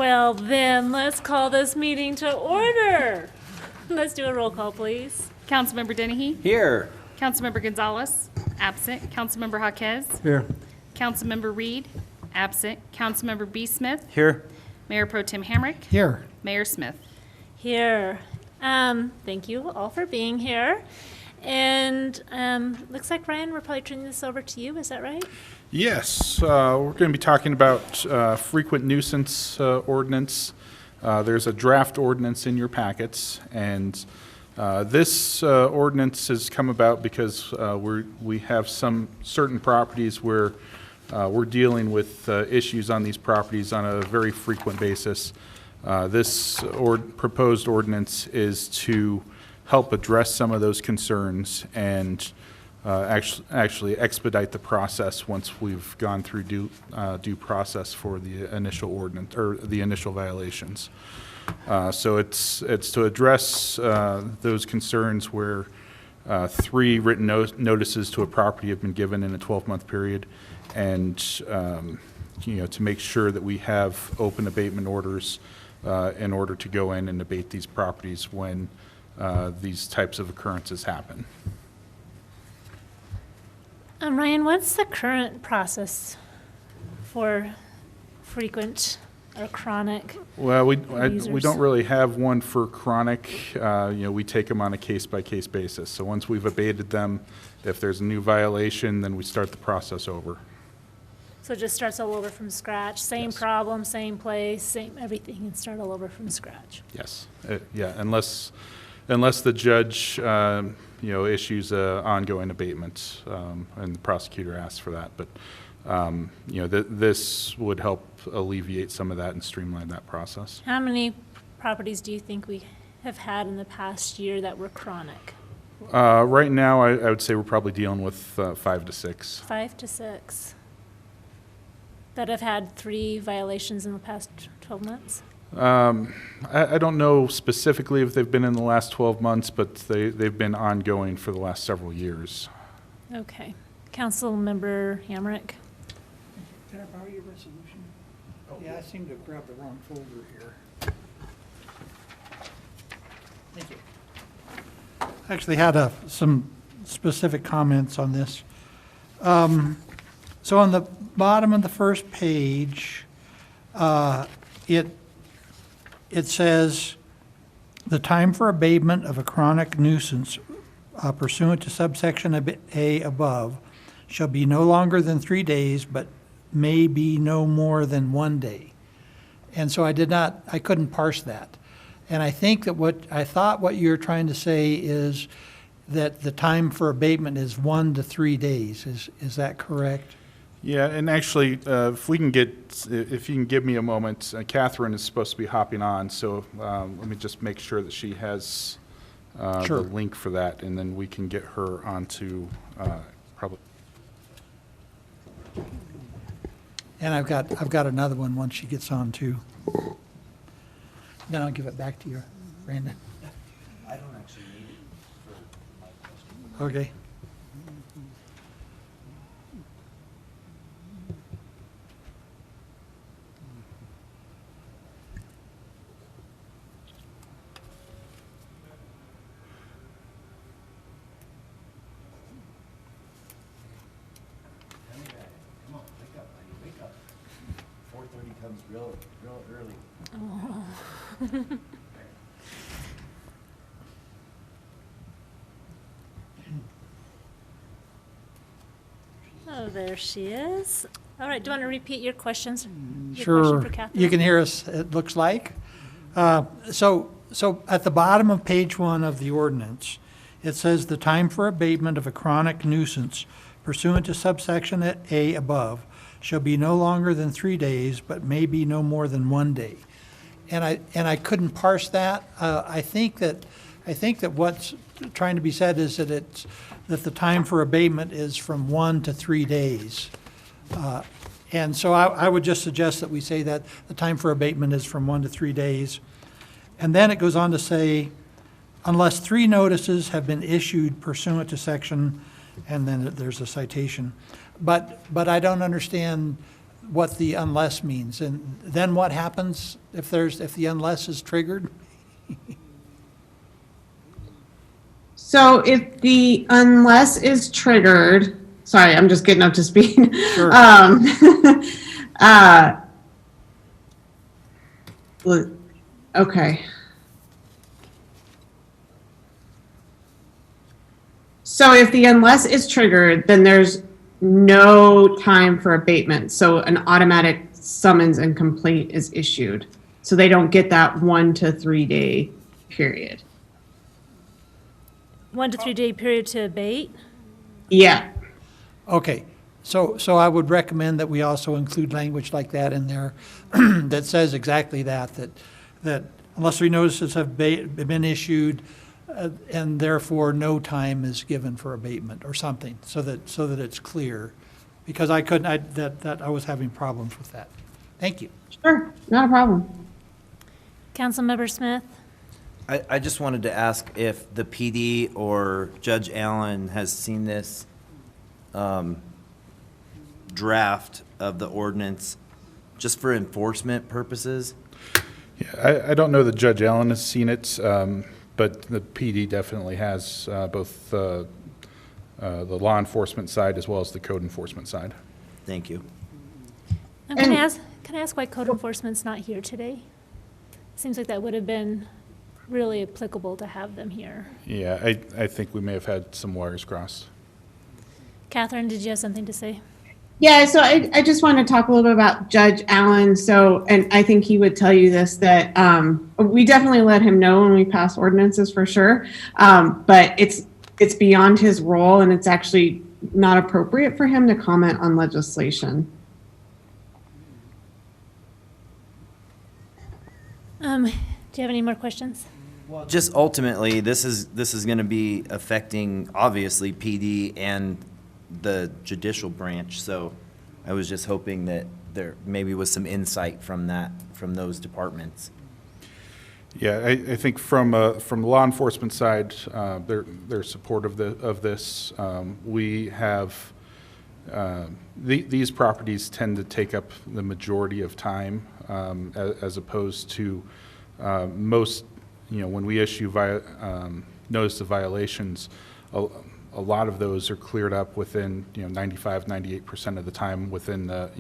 Well, then, let's call this meeting to order. Let's do a roll call, please. Councilmember Dennehy? Here. Councilmember Gonzalez? Absent. Councilmember Jaquez? Here. Councilmember Reed? Absent. Councilmember B. Smith? Here. Mayor Pro Tem Hamrick? Here. Mayor Smith? Here. Thank you all for being here. And looks like, Ryan, we're probably turning this over to you. Is that right? Yes, we're going to be talking about frequent nuisance ordinance. There's a draft ordinance in your packets, and this ordinance has come about because we have some certain properties where we're dealing with issues on these properties on a very frequent basis. This proposed ordinance is to help address some of those concerns and actually expedite the process once we've gone through due process for the initial ordinance or the initial violations. So it's to address those concerns where 3 written notices to a property have been given in a 12-month period, and to make sure that we have open abatement orders in order to go in and abate these properties when these types of occurrences happen. Ryan, what's the current process for frequent or chronic? Well, we users? don't really have one for chronic. We take them on a case-by-case basis. So once we've abated them, if there's a new violation, then we start the process over. So it just starts all over from scratch, same Yes. problem, same place, same everything, and start all over from scratch. Yes, yeah, unless the judge, issues a ongoing abatement, and the prosecutor asks for that. But, this would help alleviate some of that and streamline that process. How many properties do you think we have had in the past year that were chronic? Right now, I would say we're probably dealing with 5 to 6. 5 to 6 that have had 3 violations in the past 12 months? I don't know specifically if they've been in the last 12 months, but they've been ongoing for the last several years. Okay. Councilmember Hamrick? Can I borrow your resolution? Yeah, I seem to have grabbed the wrong folder here. Thank you. I actually had some specific comments on this. So on the bottom of the first page, it says, the time for abatement of a chronic nuisance pursuant to subsection A above shall be no longer than 3 days, but may be no more than 1 day. And so I couldn't parse that. And I think that what you're trying to say is that the time for abatement is 1 to 3 days. Is that correct? Yeah, and actually, if you can give me a moment, Catherine is supposed to be hopping on, so let me just make sure that she has Sure. the link for that, and then we can get her onto probably. And I've got another one once she gets on too. Then I'll give it back to you, Brandon. I don't actually need it for my question. Okay. Come on, wake up, buddy, wake up. 4:30 comes real early. Oh, there she is. All right, do you want to repeat your questions? Your Sure. question for Catherine? You can hear us, it looks like. So at the bottom of page 1 of the ordinance, it says the time for abatement of a chronic nuisance pursuant to subsection A above shall be no longer than 3 days, but may be no more than 1 day. And I couldn't parse that. I think that what's trying to be said is that the time for abatement is from 1 to 3 days. And so I would just suggest that we say that the time for abatement is from 1 to 3 days. And then it goes on to say, unless 3 notices have been issued pursuant to section, and then there's a citation. But I don't understand what the unless means. And then what happens if the unless is triggered? So if the unless is triggered, sorry, I'm just getting up to speed. Sure. Okay. So if the unless is triggered, then there's no time for abatement. So an automatic summons and complaint is issued. So they don't get that 1 to 3 day period. 1 to 3 day period to abate? Yeah. Okay, so I would recommend that we also include language like that in there that says exactly that unless notices have been issued, and therefore no time is given for abatement or something, so that it's clear. Because I was having problems with that. Thank you. Sure, not a problem. Councilmember Smith? I just wanted to ask if the PD or Judge Allen has seen this draft of the ordinance just for enforcement purposes. Yeah, I don't know that Judge Allen has seen it, but the PD definitely has, both the law enforcement side as well as the code enforcement side. Thank you. Can I ask why code enforcement's not here today? Seems like that would have been really applicable to have them here. Yeah, I think we may have had some wires crossed. Catherine, did you have something to say? Yeah, so I just want to talk a little bit about Judge Allen. So, and I think he would tell you this, that we definitely let him know when we pass ordinances for sure. But it's beyond his role, and it's actually not appropriate for him to comment on legislation. Do you have any more questions? Well, just ultimately, this is going to be affecting, obviously, PD and the judicial branch. So I was just hoping that there maybe was some insight from those departments. Yeah, I think from the law enforcement side, they're supportive of this. We have these properties tend to take up the majority of time, as opposed to most. When we issue notice of violations, a lot of those are cleared up within 95, 98% of the time within the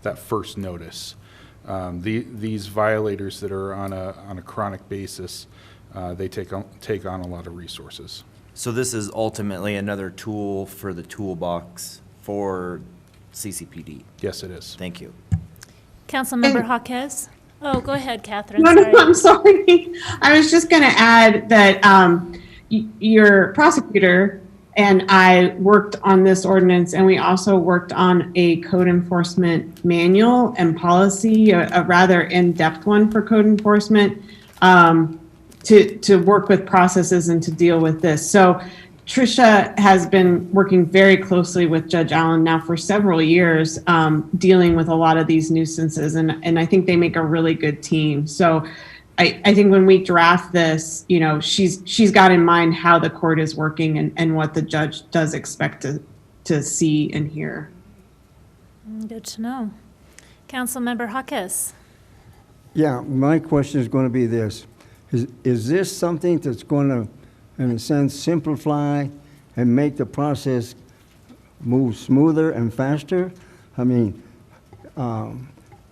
that first notice. These violators that are on a chronic basis, they take on a lot of resources. So this is ultimately another tool for the toolbox for CCPD. Yes, it is. Thank you. Councilmember Jaquez? Oh, go ahead, Catherine. No, Sorry. no, I'm sorry. I was just going to add that your prosecutor and I worked on this ordinance, and we also worked on a code enforcement manual and policy, a rather in-depth one for code enforcement, to work with processes and to deal with this. So Tricia has been working very closely with Judge Allen now for several years, dealing with a lot of these nuisances, and I think they make a really good team. So I think when we draft this, she's got in mind how the court is working and what the judge does expect to see and hear. Good to know. Councilmember Jaquez? Yeah, my question is going to be this. Is this something that's going to, in a sense, simplify and make the process move smoother and faster? I mean,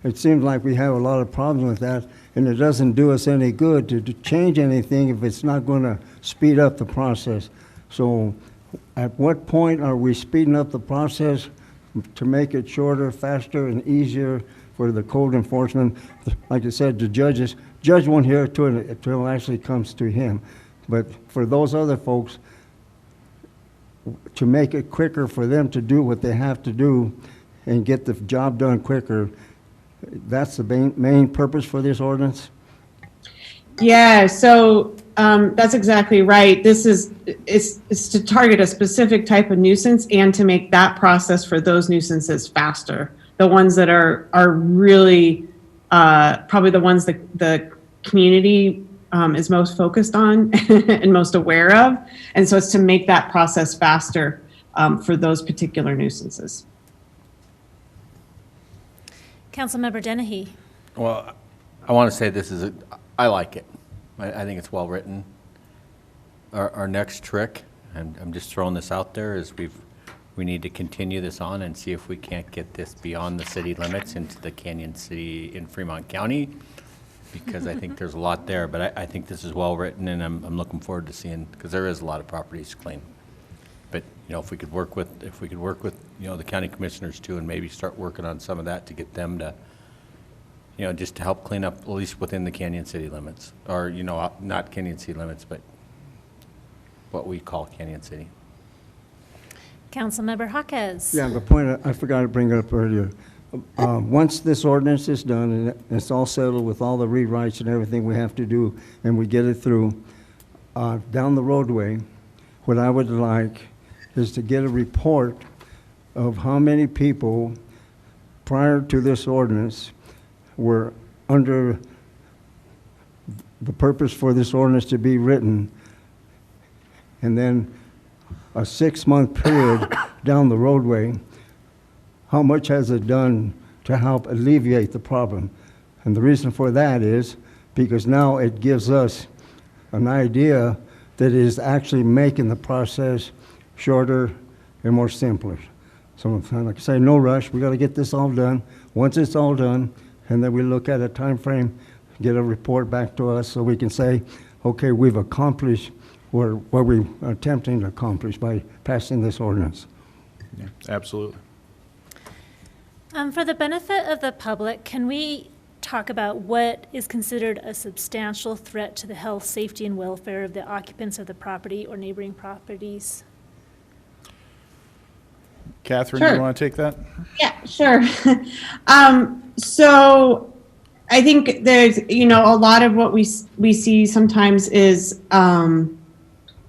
it seems like we have a lot of problems with that, and it doesn't do us any good to change anything if it's not going to speed up the process. So at what point are we speeding up the process to make it shorter, faster, and easier for the code enforcement? Like I said, the judge won't hear it till it actually comes to him. But for those other folks, to make it quicker for them to do what they have to do and get the job done quicker, that's the main purpose for this ordinance? Yeah, so that's exactly right. This is it's to target a specific type of nuisance and to make that process for those nuisances faster. The ones that are really probably the ones that the community is most focused on and most aware of. And so it's to make that process faster for those particular nuisances. Councilmember Dennehy. Well, I want to say I like it. I think it's well-written. Our next trick, and I'm just throwing this out there, is we need to continue this on and see if we can't get this beyond the city limits into the Canyon City in Fremont County, because I think there's a lot there, but I think this is well-written, and I'm looking forward to seeing, because there is a lot of properties to clean. But, if we could work with, the county commissioners too, and maybe start working on some of that to get them to, just to help clean up, at least within the Canyon City limits, or, not Canyon City limits, but what we call Canyon City. Councilmember Jaquez. Yeah, the point I forgot to bring up earlier. Once this ordinance is done and it's all settled with all the rewrites and everything we have to do, and we get it through, down the roadway, what I would like is to get a report of how many people prior to this ordinance were under the purpose for this ordinance to be written, and then a 6-month period down the roadway, how much has it done to help alleviate the problem? And the reason for that is because now it gives us an idea that is actually making the process shorter and more simpler. So like I say, no rush. We got to get this all done. Once it's all done, and then we look at a time frame, get a report back to us so we can say, okay, we've accomplished what we're attempting to accomplish by passing this ordinance. Yeah, absolutely. For the benefit of the public, can we talk about what is considered a substantial threat to the health, safety, and welfare of the occupants of the property or neighboring properties? Catherine, Sure. you want to take that? Yeah, sure. So I think there's, a lot of what we see sometimes is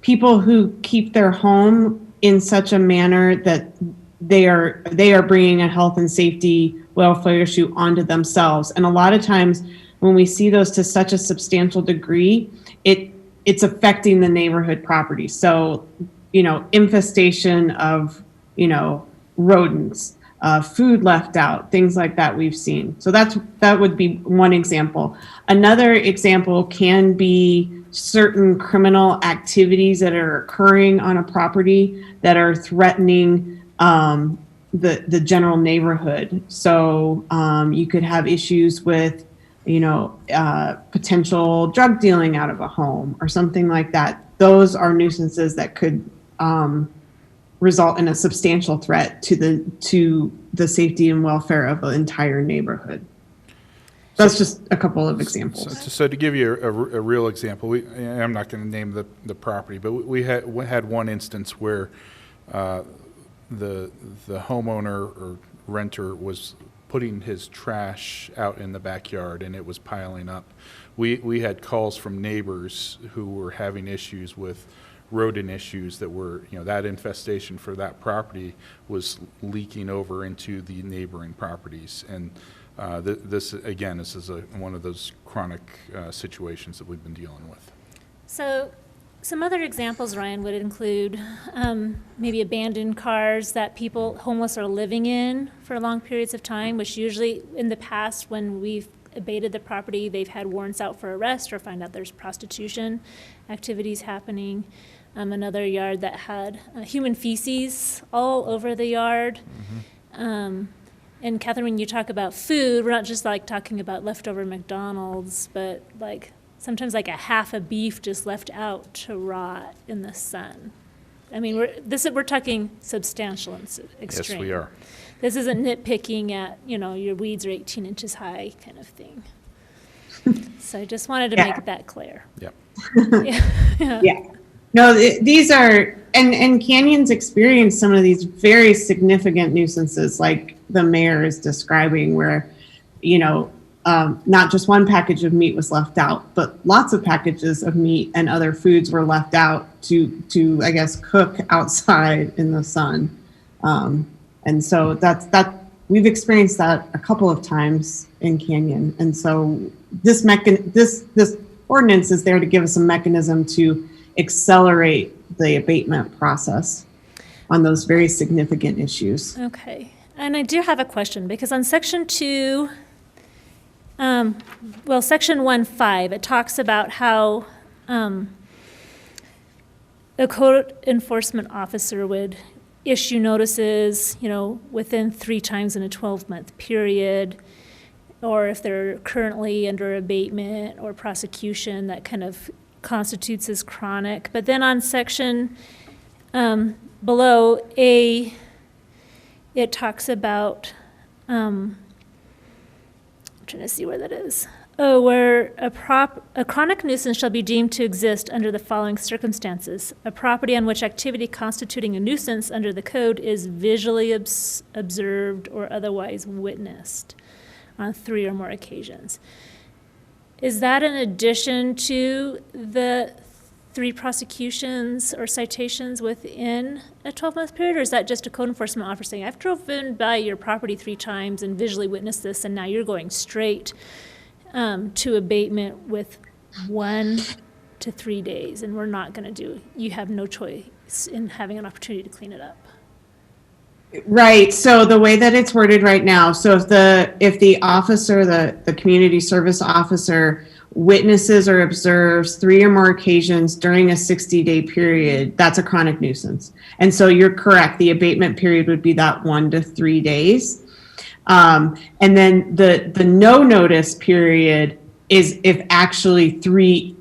people who keep their home in such a manner that they are bringing a health and safety welfare issue onto themselves. And a lot of times when we see those to such a substantial degree, it's affecting the neighborhood property. So, infestation of, rodents, food left out, things like that we've seen. So that would be one example. Another example can be certain criminal activities that are occurring on a property that are threatening the general neighborhood. So you could have issues with, potential drug dealing out of a home or something like that. Those are nuisances that could result in a substantial threat to the safety and welfare of the entire neighborhood. That's just a couple of examples. So to give you a real example, I'm not going to name the property, but we had one instance where the homeowner or renter was putting his trash out in the backyard and it was piling up. We had calls from neighbors who were having issues with rodent issues that were, that infestation for that property was leaking over into the neighboring properties. And this is one of those chronic situations that we've been dealing with. So some other examples, Ryan, would include maybe abandoned cars that homeless are living in for long periods of time, which usually in the past when we've abated the property, they've had warrants out for arrest or find out there's prostitution activities happening. Another yard that had human feces all over the yard. Mm-hmm. And Catherine, when you talk about food, we're not just like talking about leftover McDonald's, but like sometimes like a half a beef just left out to rot in the sun. I mean, we're talking substantial and extreme. Yes, we are. This isn't nitpicking at, your weeds are 18 inches high kind of thing. So I just wanted to make that clear. Yep. Yeah. No, these are, and Canyon's experienced some of these very significant nuisances like the mayor is describing where, not just one package of meat was left out, but lots of packages of meat and other foods were left out to I guess, cook outside in the sun. And so we've experienced that a couple of times in Canyon. And so this ordinance is there to give us a mechanism to accelerate the abatement process on those very significant issues. Okay. And I do have a question, because on section 2, section 1.5, it talks about how a code enforcement officer would issue notices, within 3 times in a 12-month period, or if they're currently under abatement or prosecution, that kind of constitutes as chronic. But then on section below A, it talks about, I'm trying to see where that is. Oh, where a chronic nuisance shall be deemed to exist under the following circumstances. A property on which activity constituting a nuisance under the code is visually observed or otherwise witnessed on 3 or more occasions. Is that in addition to the 3 prosecutions or citations within a 12-month period, or is that just a code enforcement officer saying, I've driven by your property 3 times and visually witnessed this, and now you're going straight to abatement with 1 to 3 days, and we're not going to do, you have no choice in having an opportunity to clean it up? Right, so the way that it's worded right now, so if the officer, the community service officer witnesses or observes 3 or more occasions during a 60-day period, that's a chronic nuisance. And so you're correct, the abatement period would be that 1 to 3 days. And then the no notice period is if actually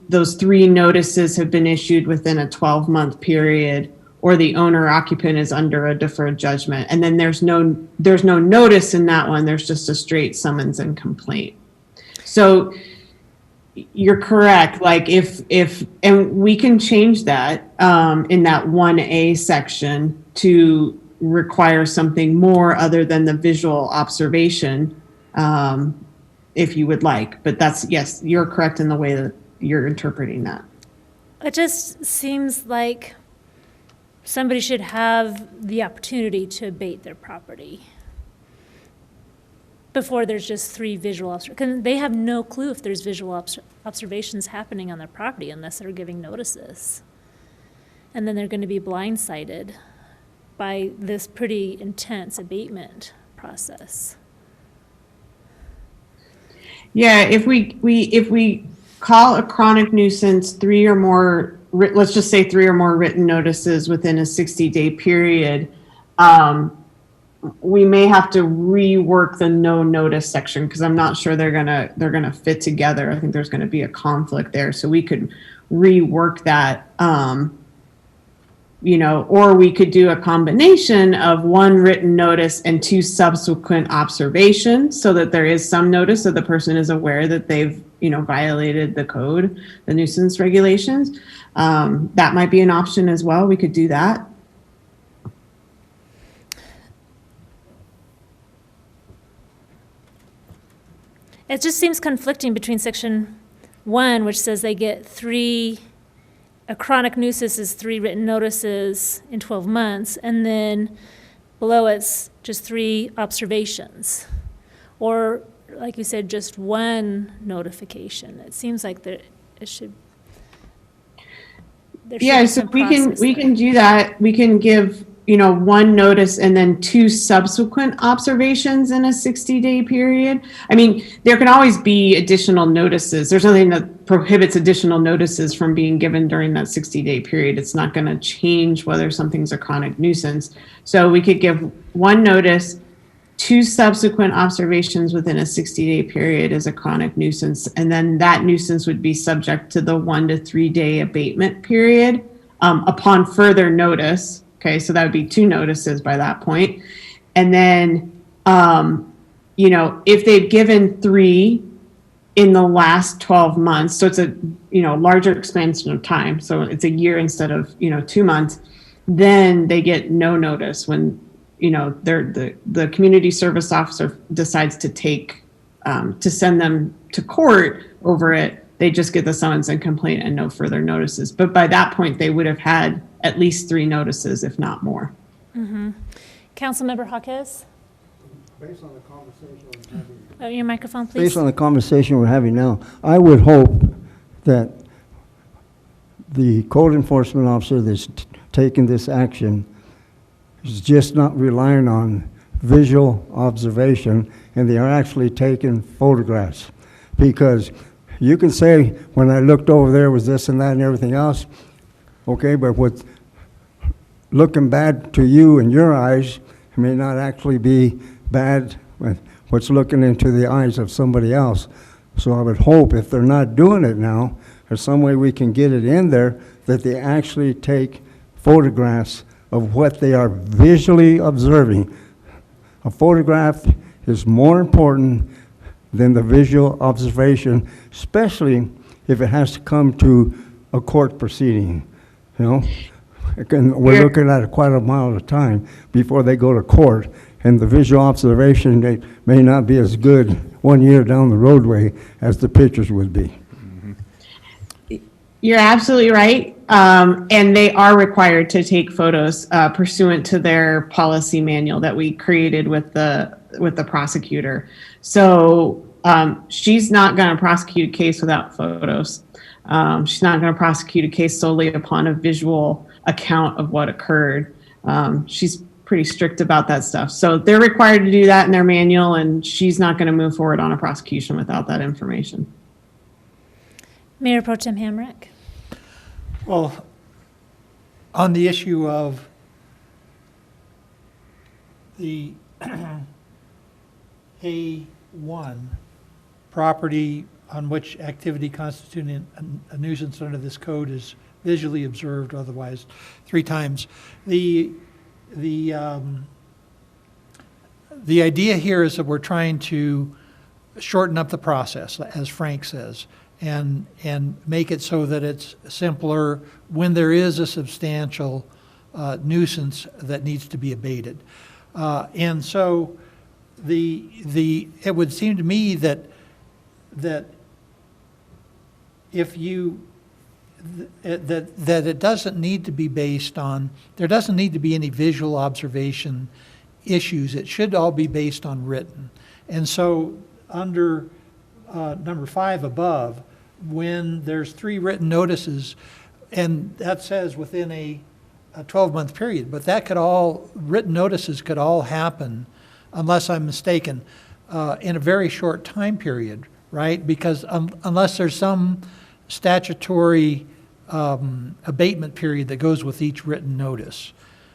those 3 notices have been issued within a 12-month period, or the owner occupant is under a deferred judgment. And then there's no notice in that one, there's just a straight summons and complaint. So you're correct, like and we can change that in that 1A section to require something more other than the visual observation, if you would like. But yes, you're correct in the way that you're interpreting that. It just seems like somebody should have the opportunity to abate their property before there's just 3 visual observations. They have no clue if there's visual observations happening on their property unless they're giving notices. And then they're going to be blindsided by this pretty intense abatement process. Yeah, if we call a chronic nuisance 3 or more, let's just say 3 or more written notices within a 60-day period, we may have to rework the no notice section, because I'm not sure they're gonna fit together. I think there's gonna be a conflict there, so we could rework that, or we could do a combination of 1 written notice and 2 subsequent observations, so that there is some notice, so the person is aware that they've violated the code, the nuisance regulations. That might be an option as well. We could do that. It just seems conflicting between section 1, which says they get 3, a chronic nuisance is 3 written notices in 12 months, and then below it's just 3 observations. Or, like you said, just 1 notification. It seems like there should Yeah, be so some we process can there. do that. We can give 1 notice and then 2 subsequent observations in a 60-day period. I mean, there can always be additional notices. There's nothing that prohibits additional notices from being given during that 60-day period. It's not going to change whether something's a chronic nuisance. So we could give 1 notice, 2 subsequent observations within a 60-day period as a chronic nuisance, and then that nuisance would be subject to the 1 to 3 day abatement period upon further notice. Okay, so that would be 2 notices by that point. And then, if they've given 3 in the last 12 months, so it's a, larger expansion of time, so it's a year instead of, 2 months, then they get no notice when, the community service officer decides to send them to court over it. They just get the summons and complaint and no further notices. But by that point, they would have had at least 3 notices, if not more. Councilmember Jaquez? Based on the conversation we're having. Your microphone, please. Based on the conversation we're having now, I would hope that the code enforcement officer that's taking this action is just not relying on visual observation, and they are actually taking photographs. Because you can say, when I looked over there was this and that and everything else, okay, but what's looking bad to you in your eyes may not actually be bad with what's looking into the eyes of somebody else. So I would hope, if they're not doing it now, there's some way we can get it in there that they actually take photographs of what they are visually observing. A photograph is more important than the visual observation, especially if it has to come to a court proceeding, you know? Again, we're looking at quite a amount of time before they go to court, and the visual observation may not be as good 1 year down the roadway as the pictures would be. You're absolutely right. And they are required to take photos pursuant to their policy manual that we created with the prosecutor. So she's not going to prosecute a case without photos. She's not going to prosecute a case solely upon a visual account of what occurred. She's pretty strict about that stuff. So they're required to do that in their manual, and she's not going to move forward on a prosecution without that information. Mayor Pro Tem Hamrick. Well, on the issue of the A1, property on which activity constituting a nuisance under this code is visually observed, otherwise 3 times. The idea here is that we're trying to shorten up the process, as Frank says, and make it so that it's simpler when there is a substantial nuisance that needs to be abated. And so it would seem to me that if you that it doesn't need to be based on, there doesn't need to be any visual observation issues. It should all be based on written. And so under number 5 above, when there's 3 written notices, and that says within a 12-month period, but that could all, written notices could all happen, unless I'm mistaken, in a very short time period, right? Because unless there's some statutory abatement period that goes with each written notice.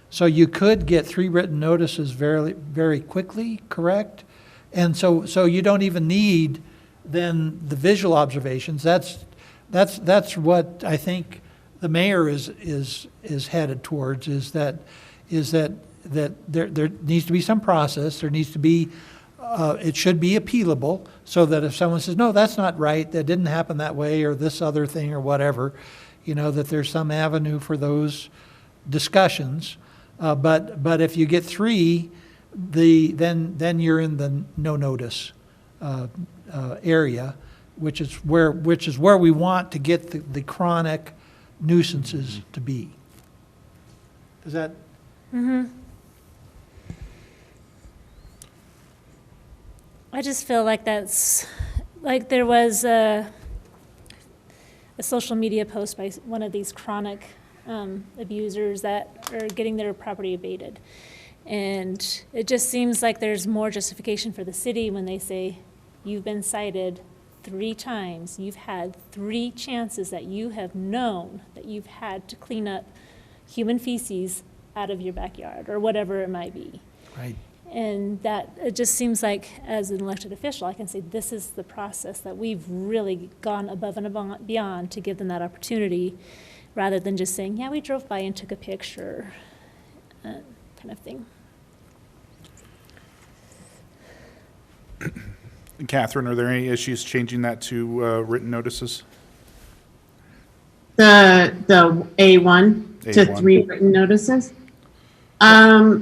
So you could get 3 written notices very, very quickly, correct? And so you don't even need then the visual observations. That's what I think the mayor is headed towards, is that there needs to be some process. There needs to be it should be appealable, so that if someone says, no, that's not right, that didn't happen that way, or this other thing or whatever, you know, that there's some avenue for those discussions. But if you get 3, then you're in the no notice area, which is where we want to get the chronic nuisances to be. Does that? Mm-hmm. I just feel like that's, like there was a social media post by one of these chronic abusers that are getting their property abated. And it just seems like there's more justification for the city when they say, you've been cited 3 times, you've had 3 chances that you have known that you've had to clean up human feces out of your backyard, or whatever it might be. Right. And that, it just seems like, as an elected official, I can say this is the process that we've really gone above and beyond to give them that opportunity, rather than just saying, yeah, we drove by and took a picture, kind of thing. Catherine, are there any issues changing that to written notices? The A1 to A1. 3 written notices. I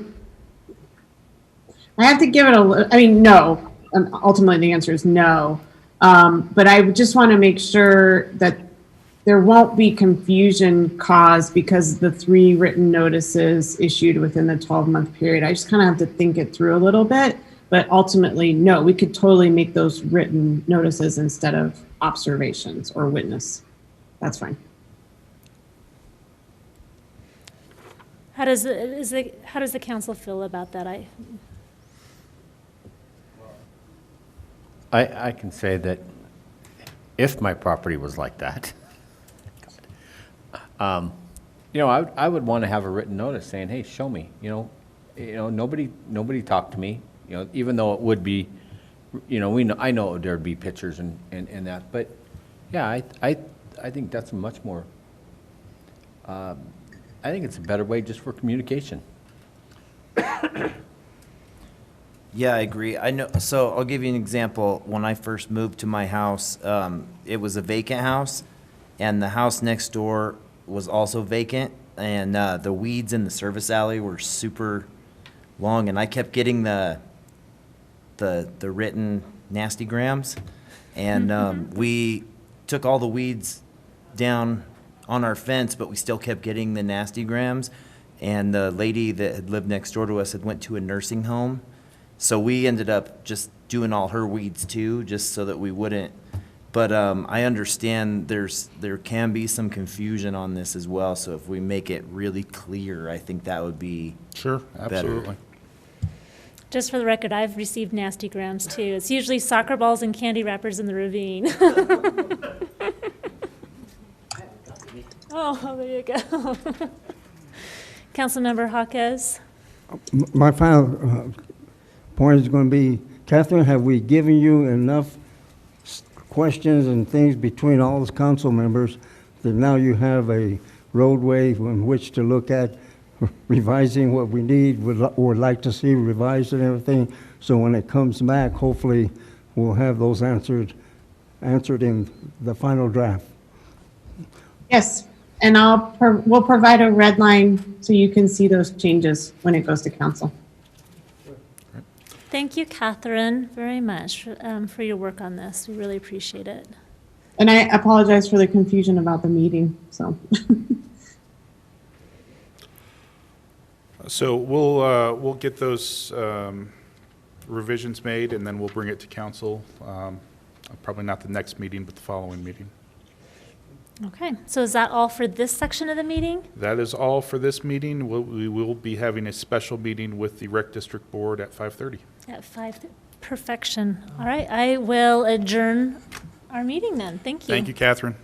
have to give it no. Ultimately, the answer is no. But I just want to make sure that there won't be confusion caused because the 3 written notices issued within the 12-month period. I just kind of have to think it through a little bit. But ultimately, no, we could totally make those written notices instead of observations or witness. That's fine. How does the council feel about that? I can say that if my property was like that, you know, I would want to have a written notice saying, hey, show me, nobody talked to me, even though it would be, I know there'd be pictures and that, but yeah, I think that's a much more, I think it's a better way just for communication. Yeah, I agree. I know, so I'll give you an example. When I first moved to my house, it was a vacant house, and the house next door was also vacant, and the weeds in the service alley were super long, and I kept getting the written nasty grams, and we took all the weeds down on our fence, but we still kept getting the nasty grams, and the lady that had lived next door to us had went to a nursing home, so we ended up just doing all her weeds too, just so that we wouldn't. But I understand there can be some confusion on this as well, so if we make it really clear, I think that would be Sure, better. absolutely. Just for the record, I've received nasty grams too. It's usually soccer balls and candy wrappers in the ravine. Oh, there you go. Councilmember Jaquez? My final point is going to be, Catherine, have we given you enough questions and things between all those council members that now you have a roadway in which to look at revising what we need, would like to see revised and everything, so when it comes back, hopefully we'll have those answered in the final draft? Yes, and we'll provide a red line so you can see those changes when it goes to council. Thank you, Catherine, very much for your work on this. We really appreciate it. And I apologize for the confusion about the meeting, so. So we'll get those revisions made, and then we'll bring it to council, probably not the next meeting, but the following meeting. Okay, so is that all for this section of the meeting? That is all for this meeting. We will be having a special meeting with the Rec District Board at 5:30. At 5, perfection. All right, I will adjourn our meeting then. Thank you. Thank you, Catherine.